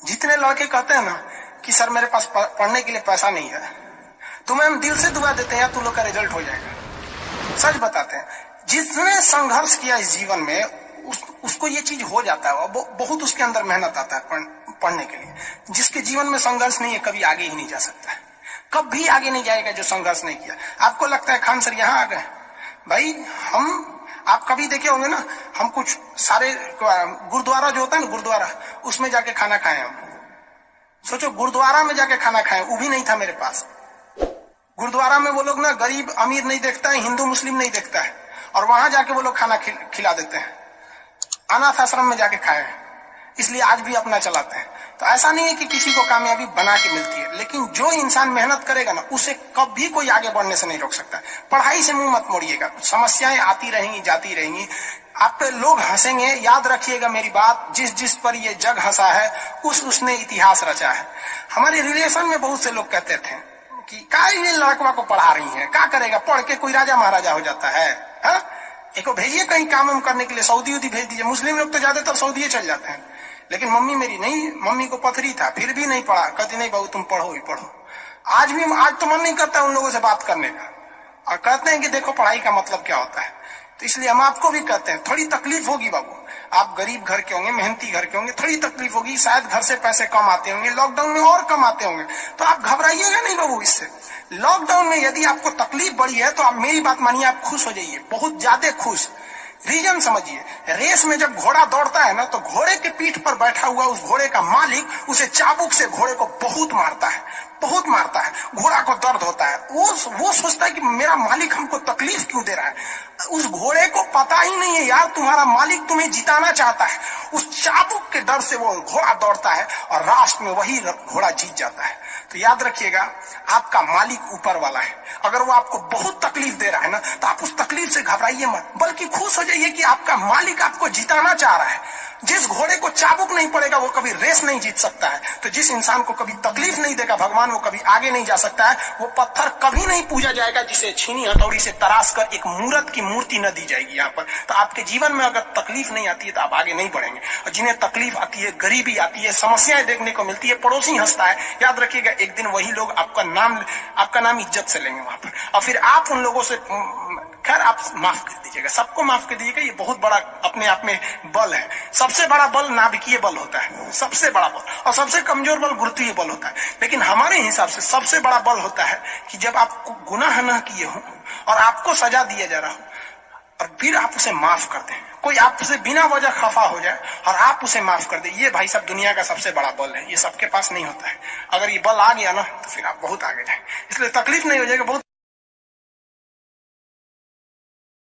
जितने लड़के कहते हैं ना कि सर मेरे पास पढ़ने के लिए पैसा नहीं है, तो मैम दिल से दुआ देते हैं यार तुम लोग का रिजल्ट हो जाएगा। सच बताते हैं, जिसने संघर्ष किया इस जीवन में उसको ये चीज हो जाता है। बहुत उसके अंदर मेहनत आता है पढ़ने के लिए। जिसके जीवन में संघर्ष नहीं है कभी आगे ही नहीं जा सकता है, कभी आगे नहीं जाएगा जो संघर्ष नहीं किया। आपको लगता है खान सर यहाँ आ गए, भाई आप कभी देखे होंगे ना, हम कुछ सारे गुरुद्वारा जो होता है ना, गुरुद्वारा उसमें जाके खाना खाए हम। सोचो गुरुद्वारा में जाके खाना खाए, वो भी नहीं था मेरे पास। गुरुद्वारा में वो लोग ना गरीब अमीर नहीं देखता है, हिंदू मुस्लिम नहीं देखता है, और वहां जाके वो लोग खाना खिला देते हैं। अनाथ आश्रम में जाके खाए, इसलिए आज भी अपना चलाते हैं। तो ऐसा नहीं है कि किसी को कामयाबी बना के मिलती है, लेकिन जो इंसान मेहनत करेगा ना उसे कभी कोई आगे बढ़ने से नहीं रोक सकता। पढ़ाई से मुंह मत मोड़िएगा, समस्याएं आती रहेंगी जाती रहेंगी, आप पे लोग हंसेंगे। याद रखिएगा मेरी बात, जिस पर ये जग हंसा है उसने इतिहास रचा है। हमारे रिलेशन में बहुत से लोग कहते थे कि क्या ये लड़कवा को पढ़ा रही है, क्या करेगा, पढ़ के कोई राजा महाराजा हो जाता है। एको भेजिए कहीं काम करने के लिए, सऊदी उदी भेज दीजिए। मुस्लिम लोग तो ज्यादातर सऊदी चल जाते हैं, लेकिन मम्मी मेरी नहीं, मम्मी को पथरी था फिर भी नहीं पढ़ा। कहती नहीं बहू तुम पढ़ो ही पढ़ो। आज तो मन नहीं करता उन लोगों से बात करने का, और कहते हैं कि देखो पढ़ाई का मतलब क्या होता है। तो इसलिए हम आपको भी कहते हैं, थोड़ी तकलीफ होगी बाबू, आप गरीब घर के होंगे, मेहनती घर के होंगे, थोड़ी तकलीफ होगी, शायद घर से पैसे कम आते होंगे, लॉकडाउन में और कम आते होंगे, तो आप घबराइएगा नहीं बाबू इससे। लॉकडाउन में यदि आपको तकलीफ बढ़ी है तो आप मेरी बात मानिए, आप खुश हो जाइए, बहुत ज्यादा खुश। रीजन समझिए, रेस में जब घोड़ा दौड़ता है ना, तो घोड़े के पीठ पर बैठा हुआ उस घोड़े का मालिक उसे चाबुक से घोड़े को बहुत मारता है, बहुत मारता है। घोड़ा को दर्द होता है, वो सोचता है कि मेरा मालिक हमको तकलीफ क्यों दे रहा है। उस घोड़े को पता ही नहीं है यार तुम्हारा मालिक तुम्हें जिताना चाहता है। उस चाबुक के डर से वो घोड़ा दौड़ता है और लास्ट में वही घोड़ा जीत जाता है। तो याद रखिएगा, आपका मालिक ऊपर वाला है। अगर वो आपको बहुत तकलीफ दे रहा है ना, तो आप उस तकलीफ से घबराइए मत, बल्कि खुश हो जाइए कि आपका मालिक आपको जिताना चाह रहा है। जिस घोड़े को चाबुक नहीं पड़ेगा वो कभी रेस नहीं जीत सकता है। तो जिस इंसान को कभी तकलीफ नहीं देगा भगवान, वो कभी आगे नहीं जा सकता है। वो पत्थर कभी नहीं पूजा जाएगा जिसे छीनी हथौड़ी से तराश कर एक मूर्त की मूर्ति न दी जाएगी यहाँ पर। तो आपके जीवन में अगर तकलीफ नहीं आती है तो आप आगे नहीं बढ़ेंगे। और जिन्हें तकलीफ आती है, गरीबी आती है, समस्याएं देखने को मिलती है, पड़ोसी हंसता है, याद रखिएगा एक दिन वही लोग आपका नाम इज्जत से लेंगे वहां पर। और फिर आप उन लोगों से, खैर आप माफ कर दीजिएगा, सबको माफ कर दीजिएगा, ये बहुत बड़ा अपने आप में बल है। सबसे बड़ा बल नाभिकीय बल होता है, सबसे बड़ा बल, और सबसे कमजोर बल गुरुत्वीय बल होता है। लेकिन हमारे हिसाब से सबसे बड़ा बल होता है कि जब आप गुनाह न किए हो और आपको सजा दिया जा रहा हो और फिर आप उसे माफ कर दें। कोई आपसे बिना वजह खफा हो जाए और आप उसे माफ कर दे, ये भाई साहब दुनिया का सबसे बड़ा बल है। ये सबके पास नहीं होता है। अगर ये बल आ गया ना तो फिर आप बहुत आगे जाए। इसलिए तकलीफ नहीं हो जाएगा, बहुत